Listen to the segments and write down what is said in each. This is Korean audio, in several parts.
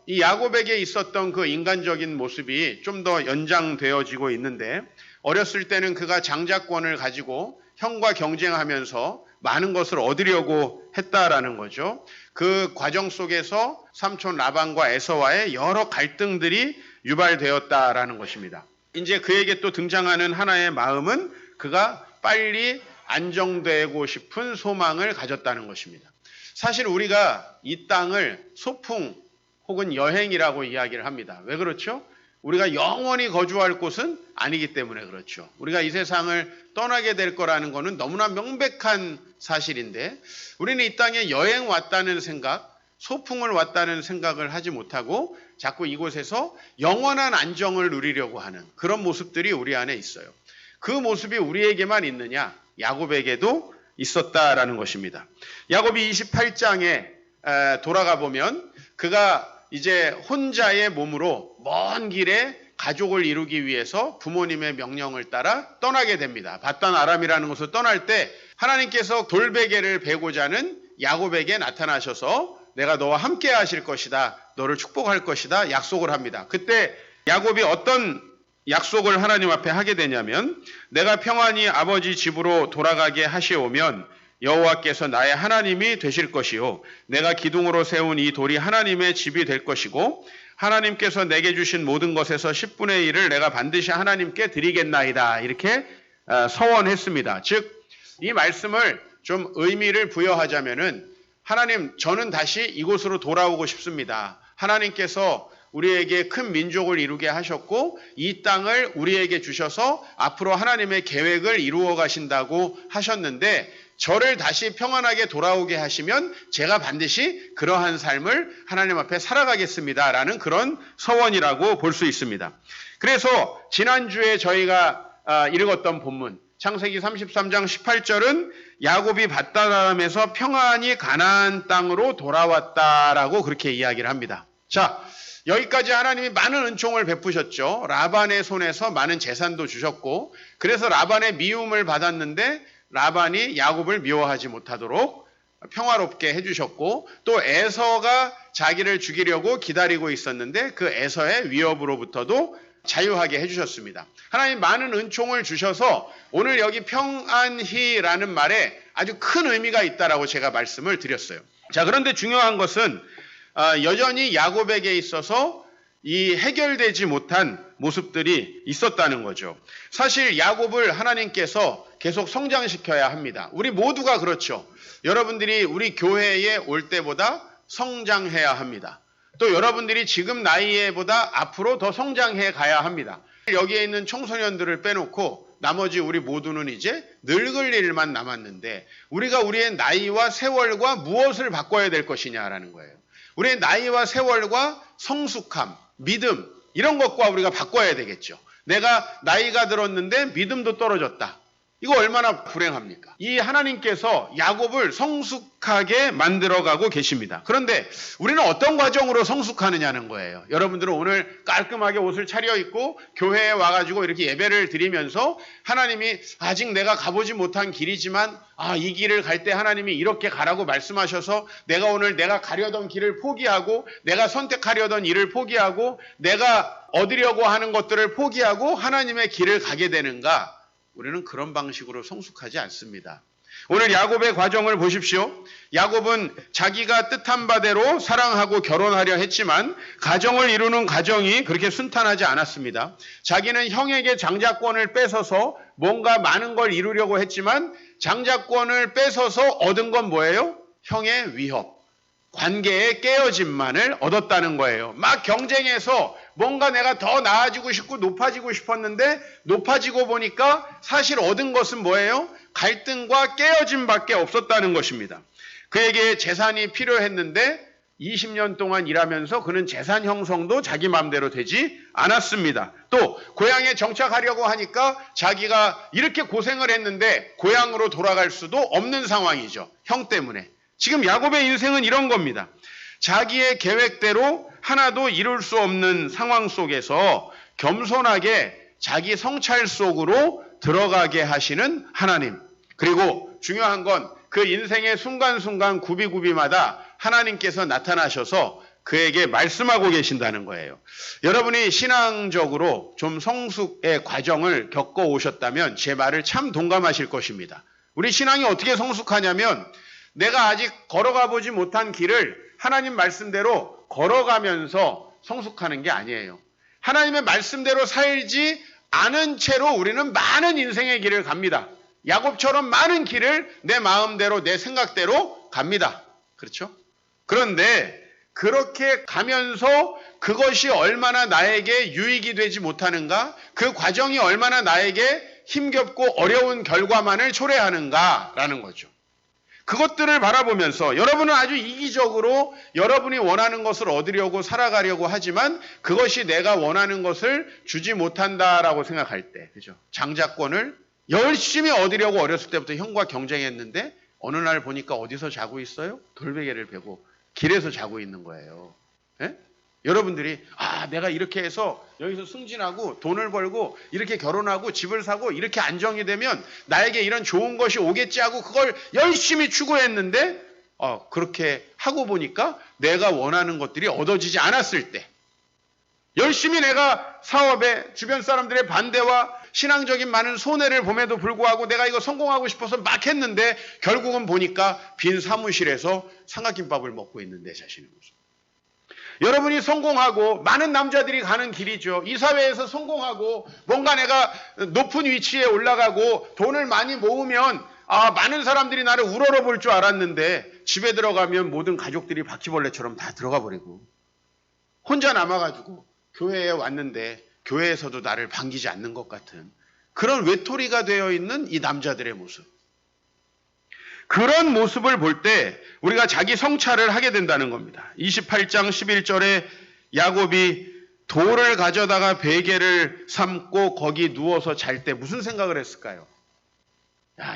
이 야곱에게 있었던 그 인간적인 모습이 좀 더 연장되어지고 있는데, 어렸을 때는 그가 장자권을 가지고 형과 경쟁하면서 많은 것을 얻으려고 했다라는 거죠. 그 과정 속에서 삼촌 라반과 에서와의 여러 갈등들이 유발되었다라는 것입니다. 이제 그에게 또 등장하는 하나의 마음은 그가 빨리 안정되고 싶은 소망을 가졌다는 것입니다. 사실 우리가 이 땅을 소풍 혹은 여행이라고 이야기를 합니다. 왜 그렇죠? 우리가 영원히 거주할 곳은 아니기 때문에 그렇죠. 우리가 이 세상을 떠나게 될 거라는 것은 너무나 명백한 사실인데, 우리는 이 땅에 여행 왔다는 생각, 소풍을 왔다는 생각을 하지 못하고 자꾸 이곳에서 영원한 안정을 누리려고 하는 그런 모습들이 우리 안에 있어요. 그 모습이 우리에게만 있느냐? 야곱에게도 있었다라는 것입니다. 야곱이 28장에 돌아가 보면 그가 이제 혼자의 몸으로 먼 길에 가족을 이루기 위해서 부모님의 명령을 따라 떠나게 됩니다. 밧단 아람이라는 곳을 떠날 때 하나님께서 돌베개를 베고자 하는 야곱에게 나타나셔서 내가 너와 함께 하실 것이다, 너를 축복할 것이다 약속을 합니다. 그때 야곱이 어떤 약속을 하나님 앞에 하게 되냐면, 내가 평안히 아버지 집으로 돌아가게 하시오면 여호와께서 나의 하나님이 되실 것이요, 내가 기둥으로 세운 이 돌이 하나님의 집이 될 것이고, 하나님께서 내게 주신 모든 것에서 10분의 1을 내가 반드시 하나님께 드리겠나이다, 이렇게 서원했습니다. 즉, 이 말씀을 좀 의미를 부여하자면은, 하나님, 저는 다시 이곳으로 돌아오고 싶습니다. 하나님께서 우리에게 큰 민족을 이루게 하셨고 이 땅을 우리에게 주셔서 앞으로 하나님의 계획을 이루어 가신다고 하셨는데, 저를 다시 평안하게 돌아오게 하시면 제가 반드시 그러한 삶을 하나님 앞에 살아가겠습니다라는 그런 서원이라고 볼 수 있습니다. 그래서 지난주에 저희가 읽었던 본문 창세기 33장 18절은 야곱이 밧단 아람에서 평안히 가나안 땅으로 돌아왔다라고 그렇게 이야기를 합니다. 자, 여기까지 하나님이 많은 은총을 베푸셨죠. 라반의 손에서 많은 재산도 주셨고, 그래서 라반의 미움을 받았는데 라반이 야곱을 미워하지 못하도록 평화롭게 해주셨고, 또 에서가 자기를 죽이려고 기다리고 있었는데 그 에서의 위협으로부터도 자유하게 해주셨습니다. 하나님 많은 은총을 주셔서 오늘 여기 평안히라는 말에 아주 큰 의미가 있다라고 제가 말씀을 드렸어요. 자, 그런데 중요한 것은 여전히 야곱에게 있어서 이 해결되지 못한 모습들이 있었다는 거죠. 사실 야곱을 하나님께서 계속 성장시켜야 합니다. 우리 모두가 그렇죠. 여러분들이 우리 교회에 올 때보다 성장해야 합니다. 또 여러분들이 지금 나이에보다 앞으로 더 성장해 가야 합니다. 여기에 있는 청소년들을 빼놓고 나머지 우리 모두는 이제 늙을 일만 남았는데, 우리가 우리의 나이와 세월과 무엇을 바꿔야 될 것이냐라는 거예요. 우리의 나이와 세월과 성숙함, 믿음, 이런 것과 우리가 바꿔야 되겠죠. 내가 나이가 들었는데 믿음도 떨어졌다. 이거 얼마나 불행합니까? 이 하나님께서 야곱을 성숙하게 만들어가고 계십니다. 그런데 우리는 어떤 과정으로 성숙하느냐는 거예요. 여러분들은 오늘 깔끔하게 옷을 차려입고 교회에 와가지고 이렇게 예배를 드리면서 하나님이 아직 내가 가보지 못한 길이지만 이 길을 갈 때 하나님이 이렇게 가라고 말씀하셔서 내가 오늘 내가 가려던 길을 포기하고 내가 선택하려던 일을 포기하고 내가 얻으려고 하는 것들을 포기하고 하나님의 길을 가게 되는가? 우리는 그런 방식으로 성숙하지 않습니다. 오늘 야곱의 과정을 보십시오. 야곱은 자기가 뜻한 바대로 사랑하고 결혼하려 했지만 가정을 이루는 과정이 그렇게 순탄하지 않았습니다. 자기는 형에게 장자권을 뺏어서 뭔가 많은 걸 이루려고 했지만 장자권을 뺏어서 얻은 건 뭐예요? 형의 위협, 관계의 깨어짐만을 얻었다는 거예요. 막 경쟁해서 뭔가 내가 더 나아지고 싶고 높아지고 싶었는데 높아지고 보니까 사실 얻은 것은 뭐예요? 갈등과 깨어짐밖에 없었다는 것입니다. 그에게 재산이 필요했는데 20년 동안 일하면서 그는 재산 형성도 자기 마음대로 되지 않았습니다. 또 고향에 정착하려고 하니까 자기가 이렇게 고생을 했는데 고향으로 돌아갈 수도 없는 상황이죠. 형 때문에. 지금 야곱의 인생은 이런 겁니다. 자기의 계획대로 하나도 이룰 수 없는 상황 속에서 겸손하게 자기 성찰 속으로 들어가게 하시는 하나님. 그리고 중요한 건 그 인생의 순간순간 구비구비마다 하나님께서 나타나셔서 그에게 말씀하고 계신다는 거예요. 여러분이 신앙적으로 좀 성숙의 과정을 겪어 오셨다면 제 말을 참 동감하실 것입니다. 우리 신앙이 어떻게 성숙하냐면 내가 아직 걸어가 보지 못한 길을 하나님 말씀대로 걸어가면서 성숙하는 게 아니에요. 하나님의 말씀대로 살지 않은 채로 우리는 많은 인생의 길을 갑니다. 야곱처럼 많은 길을 내 마음대로 내 생각대로 갑니다. 그렇죠? 그런데 그렇게 가면서 그것이 얼마나 나에게 유익이 되지 못하는가? 그 과정이 얼마나 나에게 힘겹고 어려운 결과만을 초래하는가라는 거죠. 그것들을 바라보면서 여러분은 아주 이기적으로 여러분이 원하는 것을 얻으려고 살아가려고 하지만 그것이 내가 원하는 것을 주지 못한다라고 생각할 때, 그죠? 장자권을 열심히 얻으려고 어렸을 때부터 형과 경쟁했는데 어느 날 보니까 어디서 자고 있어요? 돌베개를 베고 길에서 자고 있는 거예요. 예? 여러분들이 내가 이렇게 해서 여기서 승진하고 돈을 벌고 이렇게 결혼하고 집을 사고 이렇게 안정이 되면 나에게 이런 좋은 것이 오겠지 하고 그걸 열심히 추구했는데 그렇게 하고 보니까 내가 원하는 것들이 얻어지지 않았을 때 열심히 내가 사업에 주변 사람들의 반대와 신앙적인 많은 손해를 봄에도 불구하고 내가 이거 성공하고 싶어서 막 했는데 결국은 보니까 빈 사무실에서 삼각김밥을 먹고 있는 내 자신의 모습. 여러분이 성공하고 많은 남자들이 가는 길이죠. 이 사회에서 성공하고 뭔가 내가 높은 위치에 올라가고 돈을 많이 모으면 많은 사람들이 나를 우러러 볼 줄 알았는데 집에 들어가면 모든 가족들이 바퀴벌레처럼 다 들어가 버리고 혼자 남아가지고 교회에 왔는데 교회에서도 나를 반기지 않는 것 같은 그런 외톨이가 되어 있는 이 남자들의 모습. 그런 모습을 볼 때 우리가 자기 성찰을 하게 된다는 겁니다. 28장 11절에 야곱이 돌을 가져다가 베개를 삼고 거기 누워서 잘 때 무슨 생각을 했을까요?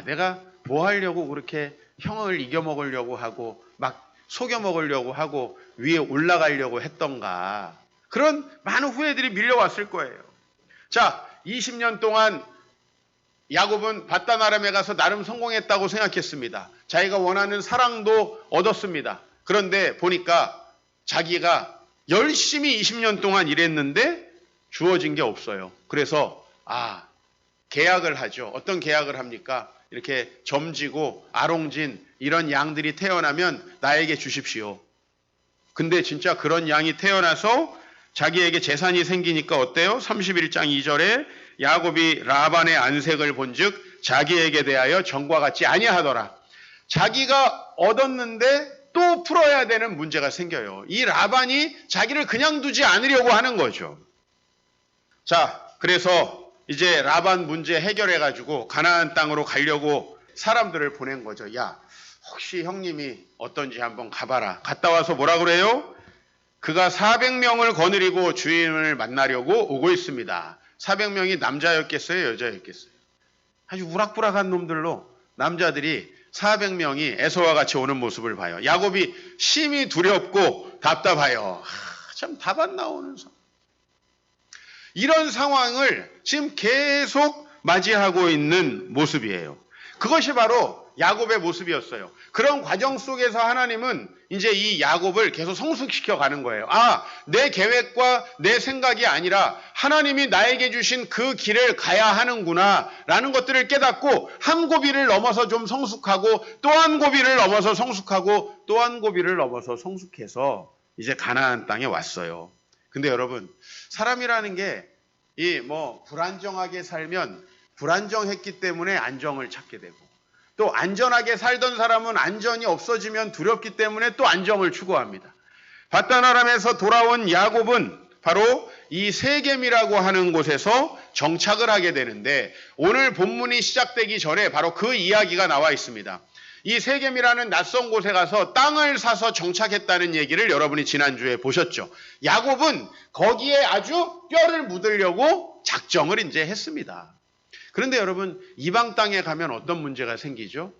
내가 뭐 하려고 그렇게 형을 이겨먹으려고 하고 막 속여먹으려고 하고 위에 올라가려고 했던가. 그런 많은 후회들이 밀려왔을 거예요. 자, 20년 동안 야곱은 밧단 아람에 가서 나름 성공했다고 생각했습니다. 자기가 원하는 사랑도 얻었습니다. 그런데 보니까 자기가 열심히 20년 동안 일했는데 주어진 게 없어요. 그래서 계약을 하죠. 어떤 계약을 합니까? 이렇게 점지고 아롱진 이런 양들이 태어나면 나에게 주십시오. 근데 진짜 그런 양이 태어나서 자기에게 재산이 생기니까 어때요? 31장 2절에 야곱이 라반의 안색을 본즉 자기에게 대하여 전과 같지 아니하더라. 자기가 얻었는데 또 풀어야 되는 문제가 생겨요. 이 라반이 자기를 그냥 두지 않으려고 하는 거죠. 자, 그래서 이제 라반 문제 해결해가지고 가나안 땅으로 가려고 사람들을 보낸 거죠. 야, 혹시 형님이 어떤지 한번 가봐라. 갔다 와서 뭐라 그래요? 그가 400명을 거느리고 주인을 만나려고 오고 있습니다. 400명이 남자였겠어요? 여자였겠어요? 아주 우락부락한 놈들로 남자들이 400명이 에서와 같이 오는 모습을 봐요. 야곱이 심히 두렵고 답답하여. 참 답 안 나오는 상황. 이런 상황을 지금 계속 맞이하고 있는 모습이에요. 그것이 바로 야곱의 모습이었어요. 그런 과정 속에서 하나님은 이제 이 야곱을 계속 성숙시켜 가는 거예요. 내 계획과 내 생각이 아니라 하나님이 나에게 주신 그 길을 가야 하는구나 라는 것들을 깨닫고 한 고비를 넘어서 좀 성숙하고 또 한 고비를 넘어서 성숙하고 또 한 고비를 넘어서 성숙해서 이제 가나안 땅에 왔어요. 근데 여러분, 사람이라는 게 불안정하게 살면 불안정했기 때문에 안정을 찾게 되고 또 안전하게 살던 사람은 안전이 없어지면 두렵기 때문에 또 안정을 추구합니다. 밧단 아람에서 돌아온 야곱은 바로 이 세겜이라고 하는 곳에서 정착을 하게 되는데 오늘 본문이 시작되기 전에 바로 그 이야기가 나와 있습니다. 이 세겜이라는 낯선 곳에 가서 땅을 사서 정착했다는 얘기를 여러분이 지난주에 보셨죠. 야곱은 거기에 아주 뼈를 묻으려고 작정을 이제 했습니다. 그런데 여러분, 이방 땅에 가면 어떤 문제가 생기죠?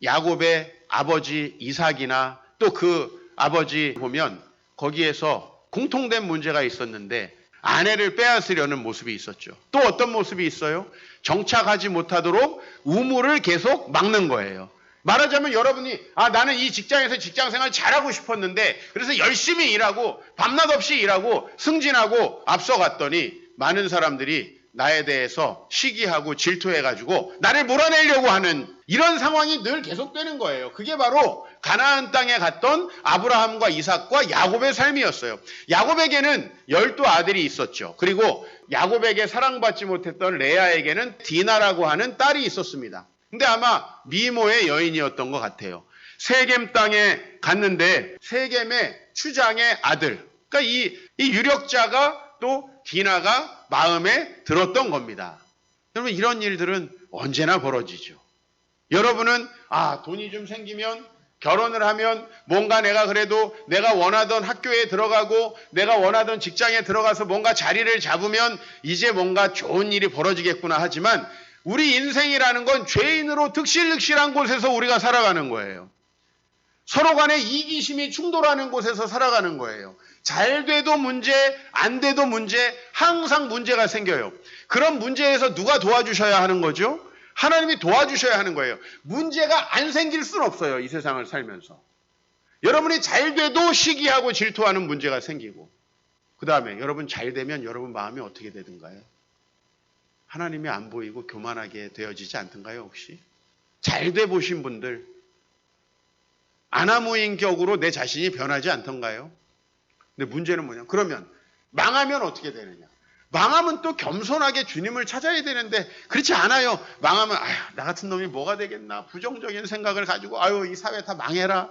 야곱의 아버지 이삭이나 또 그 아버지 보면 거기에서 공통된 문제가 있었는데 아내를 빼앗으려는 모습이 있었죠. 또 어떤 모습이 있어요? 정착하지 못하도록 우물을 계속 막는 거예요. 말하자면 여러분이 나는 이 직장에서 직장생활 잘하고 싶었는데 그래서 열심히 일하고 밤낮 없이 일하고 승진하고 앞서갔더니 많은 사람들이 나에 대해서 시기하고 질투해가지고 나를 몰아내려고 하는 이런 상황이 늘 계속되는 거예요. 그게 바로 가나안 땅에 갔던 아브라함과 이삭과 야곱의 삶이었어요. 야곱에게는 12아들이 있었죠. 그리고 야곱에게 사랑받지 못했던 레아에게는 디나라고 하는 딸이 있었습니다. 근데 아마 미모의 여인이었던 것 같아요. 세겜 땅에 갔는데 세겜의 추장의 아들, 그러니까 이 유력자가 또 디나가 마음에 들었던 겁니다. 여러분 이런 일들은 언제나 벌어지죠. 여러분은 돈이 좀 생기면 결혼을 하면 뭔가 내가 그래도 내가 원하던 학교에 들어가고 내가 원하던 직장에 들어가서 뭔가 자리를 잡으면 이제 뭔가 좋은 일이 벌어지겠구나 하지만 우리 인생이라는 건 죄인으로 득실득실한 곳에서 우리가 살아가는 거예요. 서로 간에 이기심이 충돌하는 곳에서 살아가는 거예요. 잘 돼도 문제, 안 돼도 문제, 항상 문제가 생겨요. 그런 문제에서 누가 도와주셔야 하는 거죠? 하나님이 도와주셔야 하는 거예요. 문제가 안 생길 수는 없어요. 이 세상을 살면서. 여러분이 잘 돼도 시기하고 질투하는 문제가 생기고 그 다음에 여러분 잘 되면 여러분 마음이 어떻게 되든가요? 하나님이 안 보이고 교만하게 되어지지 않던가요 혹시? 잘 돼 보신 분들 아나무인격으로 내 자신이 변하지 않던가요? 근데 문제는 뭐냐? 그러면 망하면 어떻게 되느냐? 망하면 또 겸손하게 주님을 찾아야 되는데 그렇지 않아요. 망하면 나 같은 놈이 뭐가 되겠나? 부정적인 생각을 가지고 이 사회 다 망해라.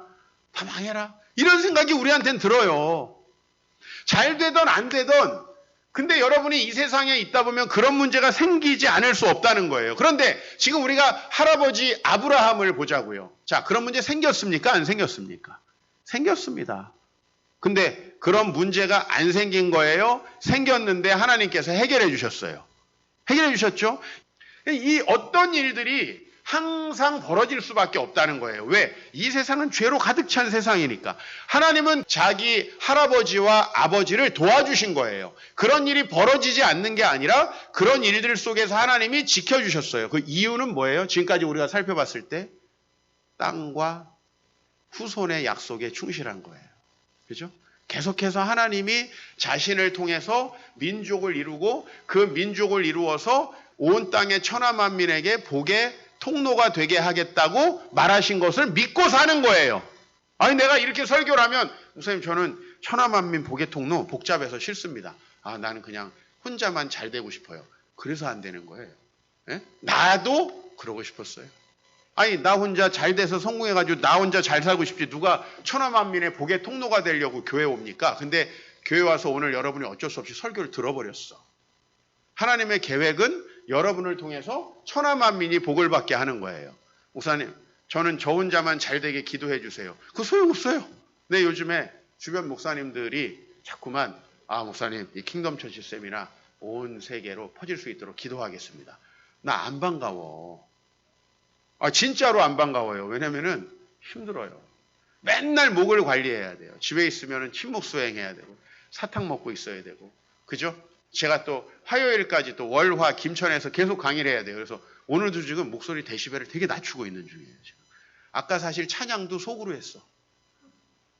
다 망해라. 이런 생각이 우리한테는 들어요. 잘 되든 안 되든 근데 여러분이 이 세상에 있다 보면 그런 문제가 생기지 않을 수 없다는 거예요. 그런데 지금 우리가 할아버지 아브라함을 보자고요. 자, 그런 문제 생겼습니까? 안 생겼습니까? 생겼습니다. 근데 그런 문제가 안 생긴 거예요? 생겼는데 하나님께서 해결해 주셨어요. 해결해 주셨죠? 이 어떤 일들이 항상 벌어질 수밖에 없다는 거예요. 왜? 이 세상은 죄로 가득 찬 세상이니까. 하나님은 자기 할아버지와 아버지를 도와주신 거예요. 그런 일이 벌어지지 않는 게 아니라 그런 일들 속에서 하나님이 지켜주셨어요. 그 이유는 뭐예요? 지금까지 우리가 살펴봤을 때 땅과 후손의 약속에 충실한 거예요. 그죠? 계속해서 하나님이 자신을 통해서 민족을 이루고 그 민족을 이루어서 온 땅의 천하만민에게 복의 통로가 되게 하겠다고 말하신 것을 믿고 사는 거예요. 아니 내가 이렇게 설교를 하면 목사님 저는 천하만민 복의 통로 복잡해서 싫습니다. 나는 그냥 혼자만 잘 되고 싶어요. 그래서 안 되는 거예요. 예? 나도 그러고 싶었어요. 아니 나 혼자 잘 돼서 성공해가지고 나 혼자 잘 살고 싶지 누가 천하만민의 복의 통로가 되려고 교회 옵니까? 근데 교회 와서 오늘 여러분이 어쩔 수 없이 설교를 들어버렸어. 하나님의 계획은 여러분을 통해서 천하만민이 복을 받게 하는 거예요. 목사님 저는 저 혼자만 잘 되게 기도해 주세요. 그거 소용없어요. 근데 요즘에 주변 목사님들이 자꾸만 목사님 이 킹덤 처치 세미나 온 세계로 퍼질 수 있도록 기도하겠습니다. 나 안 반가워. 진짜로 안 반가워요. 왜냐면은 힘들어요. 맨날 목을 관리해야 돼요. 집에 있으면 침묵 수행해야 되고 사탕 먹고 있어야 되고 그죠? 제가 또 화요일까지 또 월화 김천에서 계속 강의를 해야 돼요. 그래서 오늘도 지금 목소리 데시벨을 되게 낮추고 있는 중이에요. 지금. 아까 사실 찬양도 속으로 했어.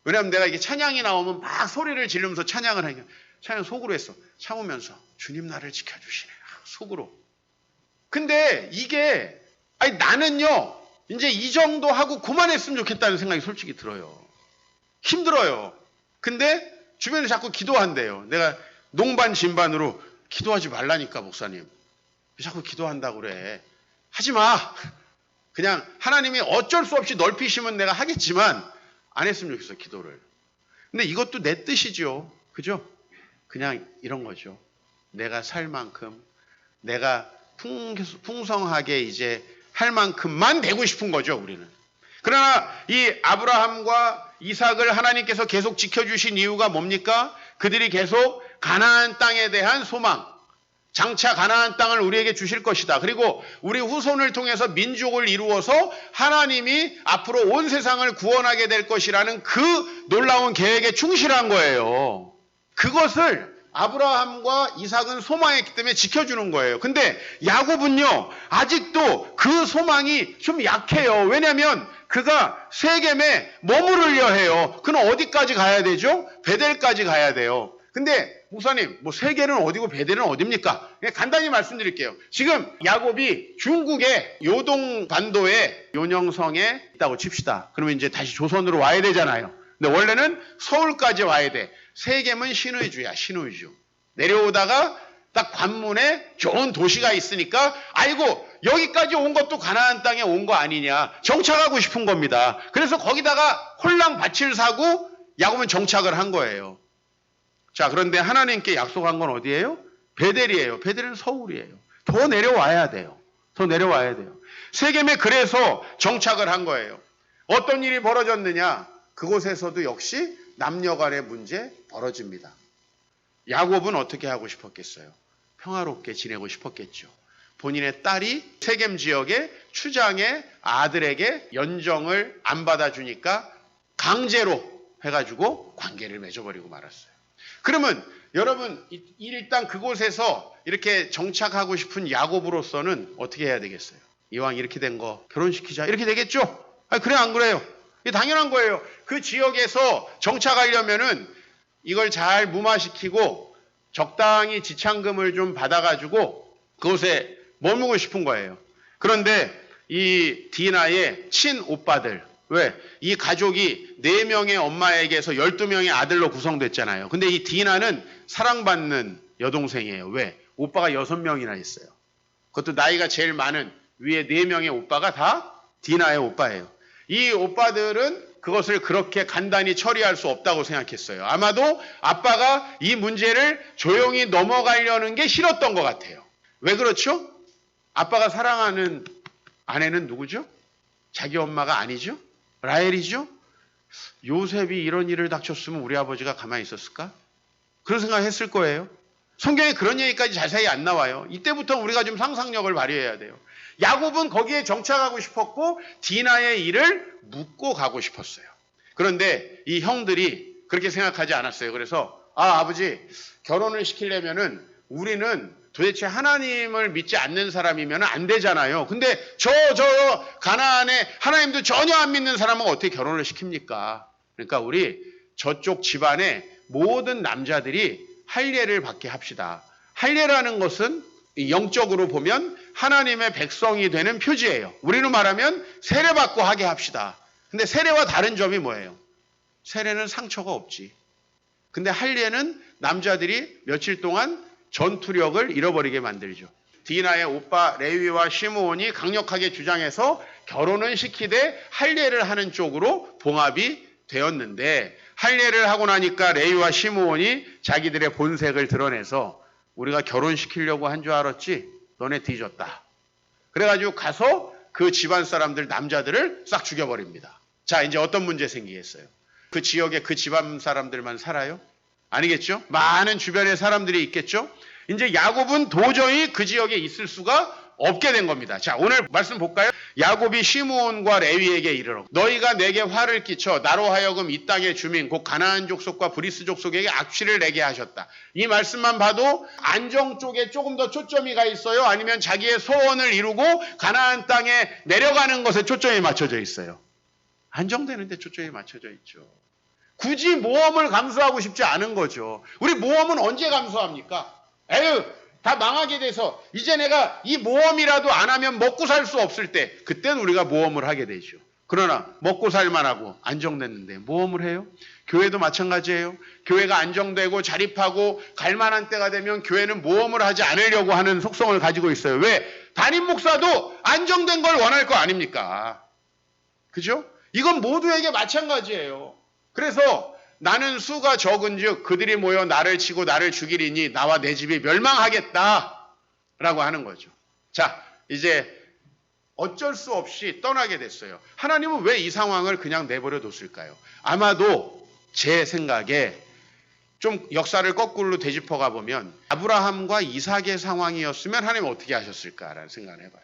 왜냐하면 내가 이게 찬양이 나오면 막 소리를 지르면서 찬양을 하니까 찬양 속으로 했어. 참으면서 주님 나를 지켜주시네. 속으로. 근데 이게 나는요 이제 이 정도 하고 그만했으면 좋겠다는 생각이 솔직히 들어요. 힘들어요. 근데 주변에 자꾸 기도한대요. 내가 농반 진반으로 기도하지 말라니까 목사님. 자꾸 기도한다고 그래. 하지 마. 그냥 하나님이 어쩔 수 없이 넓히시면 내가 하겠지만 안 했으면 좋겠어 기도를. 근데 이것도 내 뜻이죠. 그죠? 그냥 이런 거죠. 내가 살 만큼 내가 풍성하게 이제 할 만큼만 되고 싶은 거죠 우리는. 그러나 이 아브라함과 이삭을 하나님께서 계속 지켜주신 이유가 뭡니까? 그들이 계속 가나안 땅에 대한 소망, 장차 가나안 땅을 우리에게 주실 것이다. 그리고 우리 후손을 통해서 민족을 이루어서 하나님이 앞으로 온 세상을 구원하게 될 것이라는 그 놀라운 계획에 충실한 거예요. 그것을 아브라함과 이삭은 소망했기 때문에 지켜주는 거예요. 근데 야곱은요 아직도 그 소망이 좀 약해요. 왜냐하면 그가 세겜에 머무르려 해요. 그는 어디까지 가야 되죠? 베델까지 가야 돼요. 근데 목사님, 뭐 세겜은 어디고 베델은 어딥니까? 그냥 간단히 말씀드릴게요. 지금 야곱이 중국의 요동 반도의 요녕성에 있다고 칩시다. 그러면 이제 다시 조선으로 와야 되잖아요. 근데 원래는 서울까지 와야 돼. 세겜은 신의주야, 신의주. 내려오다가 딱 관문에 좋은 도시가 있으니까 아이고 여기까지 온 것도 가나안 땅에 온 거 아니냐. 정착하고 싶은 겁니다. 그래서 거기다가 홀랑 밭을 사고 야곱은 정착을 한 거예요. 자, 그런데 하나님께 약속한 건 어디예요? 베델이에요. 베델은 서울이에요. 더 내려와야 돼요. 더 내려와야 돼요. 세겜에 그래서 정착을 한 거예요. 어떤 일이 벌어졌느냐? 그곳에서도 역시 남녀 간의 문제 벌어집니다. 야곱은 어떻게 하고 싶었겠어요? 평화롭게 지내고 싶었겠죠. 본인의 딸이 세겜 지역의 추장의 아들에게 연정을 안 받아주니까 강제로 해가지고 관계를 맺어버리고 말았어요. 그러면 여러분 일단 그곳에서 이렇게 정착하고 싶은 야곱으로서는 어떻게 해야 되겠어요? 이왕 이렇게 된 거 결혼시키자 이렇게 되겠죠? 아니, 그래 안 그래요? 이게 당연한 거예요. 그 지역에서 정착하려면은 이걸 잘 무마시키고 적당히 지참금을 좀 받아가지고 그곳에 머물고 싶은 거예요. 그런데 이 디나의 친오빠들, 왜? 이 가족이 4명의 엄마에게서 12명의 아들로 구성됐잖아요. 근데 이 디나는 사랑받는 여동생이에요. 왜? 오빠가 6명이나 있어요. 그것도 나이가 제일 많은 위에 4명의 오빠가 다 디나의 오빠예요. 이 오빠들은 그것을 그렇게 간단히 처리할 수 없다고 생각했어요. 아마도 아빠가 이 문제를 조용히 넘어가려는 게 싫었던 것 같아요. 왜 그렇죠? 아빠가 사랑하는 아내는 누구죠? 자기 엄마가 아니죠? 라헬이죠? 요셉이 이런 일을 닥쳤으면 우리 아버지가 가만히 있었을까? 그런 생각을 했을 거예요. 성경에 그런 얘기까지 자세히 안 나와요. 이때부터 우리가 좀 상상력을 발휘해야 돼요. 야곱은 거기에 정착하고 싶었고 디나의 일을 묻고 가고 싶었어요. 그런데 이 형들이 그렇게 생각하지 않았어요. 그래서 아버지 결혼을 시키려면은 우리는 도대체 하나님을 믿지 않는 사람이면 안 되잖아요. 근데 저 가나안에 하나님도 전혀 안 믿는 사람은 어떻게 결혼을 시킵니까? 그러니까 우리 저쪽 집안의 모든 남자들이 할례를 받게 합시다. 할례라는 것은 영적으로 보면 하나님의 백성이 되는 표지예요. 우리는 말하면 세례받고 하게 합시다. 근데 세례와 다른 점이 뭐예요? 세례는 상처가 없지. 근데 할례는 남자들이 며칠 동안 전투력을 잃어버리게 만들죠. 디나의 오빠 레위와 시므온이 강력하게 주장해서 결혼은 시키되 할례를 하는 쪽으로 봉합이 되었는데 할례를 하고 나니까 레위와 시므온이 자기들의 본색을 드러내서 우리가 결혼시키려고 한 줄 알았지? 너네 뒤졌다. 그래가지고 가서 그 집안 사람들 남자들을 싹 죽여버립니다. 자, 이제 어떤 문제 생기겠어요? 그 지역에 그 집안 사람들만 살아요? 아니겠죠? 많은 주변에 사람들이 있겠죠? 이제 야곱은 도저히 그 지역에 있을 수가 없게 된 겁니다. 자, 오늘 말씀 볼까요? 야곱이 시므온과 레위에게 이르러 너희가 내게 화를 끼쳐 나로 하여금 이 땅의 주민 곧 가나안 족속과 브리스 족속에게 악취를 내게 하셨다. 이 말씀만 봐도 안정 쪽에 조금 더 초점이 가 있어요? 아니면 자기의 소원을 이루고 가나안 땅에 내려가는 것에 초점이 맞춰져 있어요? 안정되는 데 초점이 맞춰져 있죠. 굳이 모험을 감수하고 싶지 않은 거죠. 우리 모험은 언제 감수합니까? 에휴, 다 망하게 돼서 이제 내가 이 모험이라도 안 하면 먹고 살 수 없을 때 그때는 우리가 모험을 하게 되죠. 그러나 먹고 살만하고 안정됐는데 모험을 해요? 교회도 마찬가지예요. 교회가 안정되고 자립하고 갈만한 때가 되면 교회는 모험을 하지 않으려고 하는 속성을 가지고 있어요. 왜? 담임 목사도 안정된 걸 원할 거 아닙니까? 그죠? 이건 모두에게 마찬가지예요. 그래서 나는 수가 적은즉 그들이 모여 나를 치고 나를 죽이리니 나와 내 집이 멸망하겠다라고 하는 거죠. 자, 이제 어쩔 수 없이 떠나게 됐어요. 하나님은 왜 이 상황을 그냥 내버려 뒀을까요? 아마도 제 생각에 좀 역사를 거꾸로 되짚어가 보면 아브라함과 이삭의 상황이었으면 하나님 어떻게 하셨을까라는 생각을 해봐요.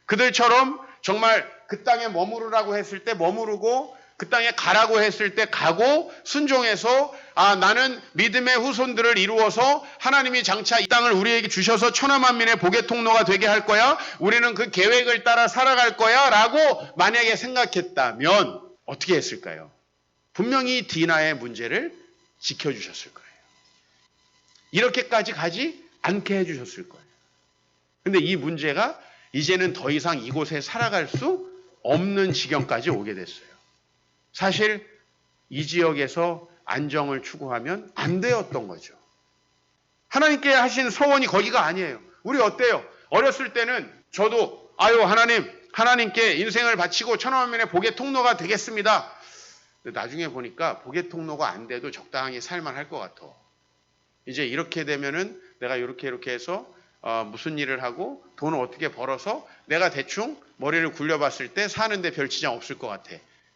그들처럼 정말 그 땅에 머무르라고 했을 때 머무르고 그 땅에 가라고 했을 때 가고 순종해서 나는 믿음의 후손들을 이루어서 하나님이 장차 이 땅을 우리에게 주셔서 천하만민의 복의 통로가 되게 할 거야. 우리는 그 계획을 따라 살아갈 거야. 라고 만약에 생각했다면 어떻게 했을까요? 분명히 디나의 문제를 지켜주셨을 거예요. 이렇게까지 가지 않게 해주셨을 거예요. 근데 이 문제가 이제는 더 이상 이곳에 살아갈 수 없는 지경까지 오게 됐어요. 사실 이 지역에서 안정을 추구하면 안 되었던 거죠. 하나님께 하신 소원이 거기가 아니에요. 우리 어때요? 어렸을 때는 저도 하나님께 인생을 바치고 천하만민의 복의 통로가 되겠습니다. 근데 나중에 보니까 복의 통로가 안 돼도 적당히 살만할 것 같아. 이제 이렇게 되면은 내가 이렇게 해서 무슨 일을 하고 돈을 어떻게 벌어서 내가 대충 머리를 굴려봤을 때 사는데 별 지장 없을 것 같아.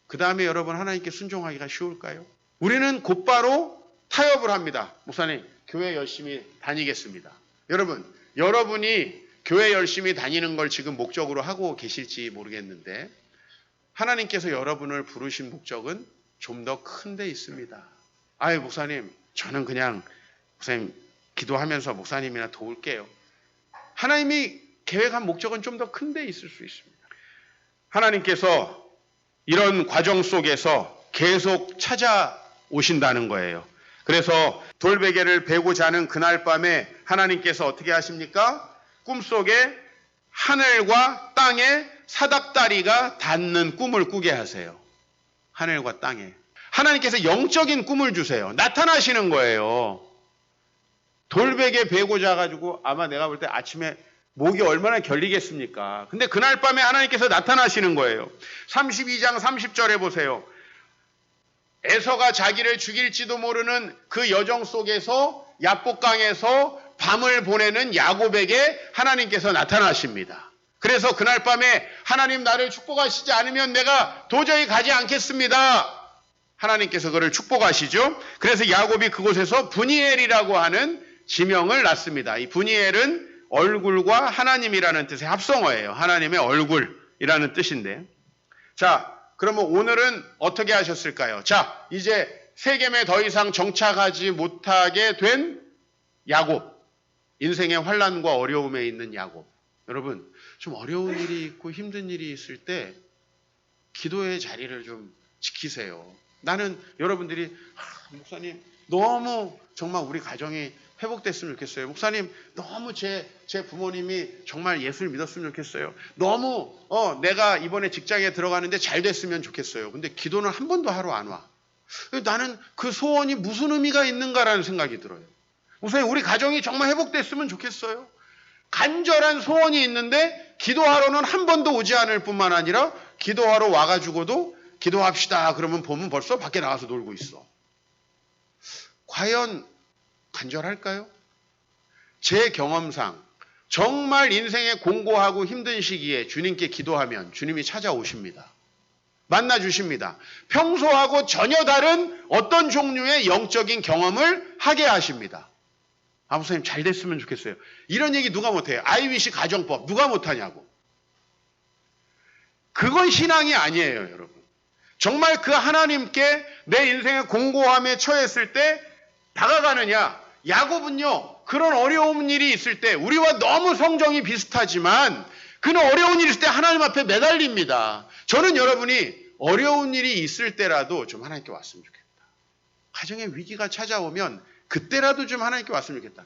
그 다음에 여러분 하나님께 순종하기가 쉬울까요? 우리는 곧바로 타협을 합니다. 목사님, 교회 열심히 다니겠습니다. 여러분이 교회 열심히 다니는 걸 지금 목적으로 하고 계실지 모르겠는데 하나님께서 여러분을 부르신 목적은 좀 더 큰 데 있습니다. 목사님, 저는 그냥 목사님 기도하면서 목사님이나 도울게요. 하나님이 계획한 목적은 좀 더 큰 데 있을 수 있습니다. 하나님께서 이런 과정 속에서 계속 찾아오신다는 거예요. 그래서 돌베개를 베고 자는 그날 밤에 하나님께서 어떻게 하십니까? 꿈속에 하늘과 땅에 사닥다리가 닿는 꿈을 꾸게 하세요. 하늘과 땅에. 하나님께서 영적인 꿈을 주세요. 나타나시는 거예요. 돌베개 베고 자가지고 아마 내가 볼 때 아침에 목이 얼마나 결리겠습니까? 근데 그날 밤에 하나님께서 나타나시는 거예요. 32장 30절에 보세요. 에서가 자기를 죽일지도 모르는 그 여정 속에서 야복강에서 밤을 보내는 야곱에게 하나님께서 나타나십니다. 그래서 그날 밤에 하나님 나를 축복하시지 않으면 내가 도저히 가지 않겠습니다. 하나님께서 그를 축복하시죠. 그래서 야곱이 그곳에서 브니엘이라고 하는 지명을 낳습니다. 이 브니엘은 얼굴과 하나님이라는 뜻의 합성어예요. 하나님의 얼굴이라는 뜻인데. 자, 그러면 오늘은 어떻게 하셨을까요? 자, 이제 세겜에 더 이상 정착하지 못하게 된 야곱. 인생의 환난과 어려움에 있는 야곱. 여러분, 좀 어려운 일이 있고 힘든 일이 있을 때 기도의 자리를 좀 지키세요. 나는 여러분들이 목사님 너무 정말 우리 가정이 회복됐으면 좋겠어요. 목사님 너무 제 부모님이 정말 예수를 믿었으면 좋겠어요. 너무 내가 이번에 직장에 들어가는데 잘 됐으면 좋겠어요. 근데 기도는 한 번도 하러 안 와. 나는 그 소원이 무슨 의미가 있는가라는 생각이 들어요. 목사님 우리 가정이 정말 회복됐으면 좋겠어요. 간절한 소원이 있는데 기도하러는 한 번도 오지 않을 뿐만 아니라 기도하러 와가지고도 기도합시다 그러면 보면 벌써 밖에 나가서 놀고 있어. 과연 간절할까요? 제 경험상 정말 인생에 공고하고 힘든 시기에 주님께 기도하면 주님이 찾아오십니다. 만나주십니다. 평소하고 전혀 다른 어떤 종류의 영적인 경험을 하게 하십니다. 목사님 잘 됐으면 좋겠어요. 이런 얘기 누가 못해요? IBC 가정법 누가 못하냐고. 그건 신앙이 아니에요, 여러분. 정말 그 하나님께 내 인생의 공고함에 처했을 때 다가가느냐. 야곱은요, 그런 어려운 일이 있을 때 우리와 너무 성정이 비슷하지만 그는 어려운 일이 있을 때 하나님 앞에 매달립니다. 저는 여러분이 어려운 일이 있을 때라도 좀 하나님께 왔으면 좋겠다. 가정에 위기가 찾아오면 그때라도 좀 하나님께 왔으면 좋겠다.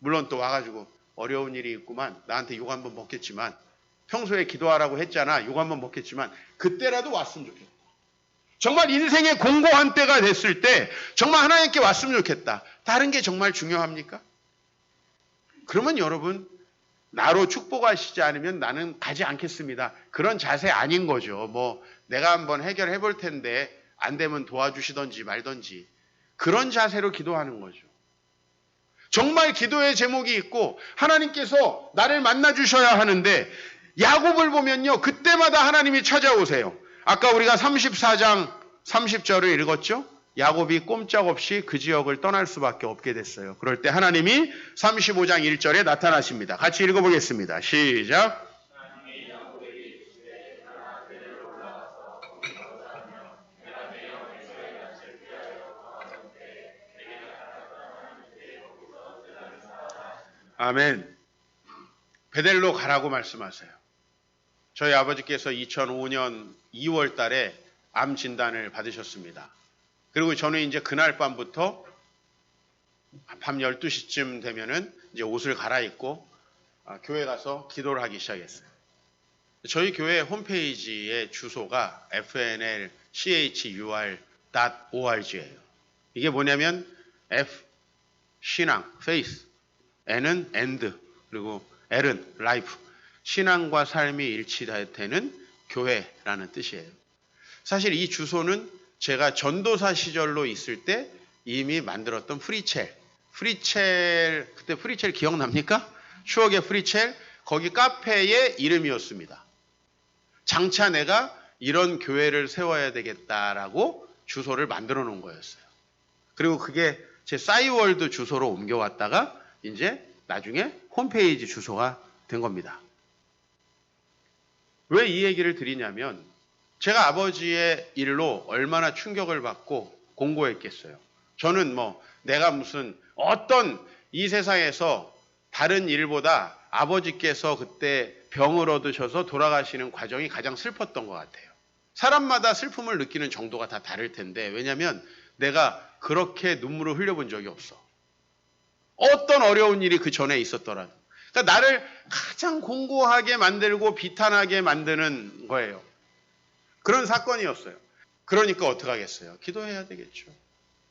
물론 또 와가지고 어려운 일이 있구만. 나한테 욕 한번 먹겠지만 평소에 기도하라고 했잖아. 욕 한번 먹겠지만 그때라도 왔으면 좋겠다. 정말 인생의 공고한 때가 됐을 때 정말 하나님께 왔으면 좋겠다. 다른 게 정말 중요합니까? 그러면 여러분 나로 축복하시지 않으면 나는 가지 않겠습니다. 그런 자세 아닌 거죠. 내가 한번 해결해 볼 텐데 안 되면 도와주시던지 말던지 그런 자세로 기도하는 거죠. 정말 기도의 제목이 있고 하나님께서 나를 만나주셔야 하는데 야곱을 보면요. 그때마다 하나님이 찾아오세요. 아까 우리가 34장 30절을 읽었죠? 야곱이 꼼짝없이 그 지역을 떠날 수밖에 없게 됐어요. 그럴 때 하나님이 35장 1절에 나타나십니다. 같이 읽어보겠습니다. 시작. 아멘. 베델로 가라고 말씀하세요. 저희 아버지께서 2005년 2월 달에 암 진단을 받으셨습니다. 그리고 저는 이제 그날 밤부터 밤 12시쯤 되면은 이제 옷을 갈아입고 교회 가서 기도를 하기 시작했어요. 저희 교회 홈페이지의 주소가 fnlchur.org예요. 이게 뭐냐면 F 신앙, faith, N은 and, 그리고 L은 life, 신앙과 삶이 일치되는 교회라는 뜻이에요. 사실 이 주소는 제가 전도사 시절로 있을 때 이미 만들었던 프리첼, 그때 프리첼 기억납니까? 추억의 프리첼, 거기 카페의 이름이었습니다. 장차 내가 이런 교회를 세워야 되겠다라고 주소를 만들어 놓은 거였어요. 그리고 그게 제 싸이월드 주소로 옮겨왔다가 이제 나중에 홈페이지 주소가 된 겁니다. 왜 이 얘기를 드리냐면 제가 아버지의 일로 얼마나 충격을 받고 공고했겠어요. 저는 내가 무슨 어떤 이 세상에서 다른 일보다 아버지께서 그때 병을 얻으셔서 돌아가시는 과정이 가장 슬펐던 것 같아요. 사람마다 슬픔을 느끼는 정도가 다 다를 텐데, 왜냐하면 내가 그렇게 눈물을 흘려본 적이 없어. 어떤 어려운 일이 그 전에 있었더라도. 그러니까 나를 가장 공고하게 만들고 비탄하게 만드는 거예요. 그런 사건이었어요. 그러니까 어떡하겠어요? 기도해야 되겠죠.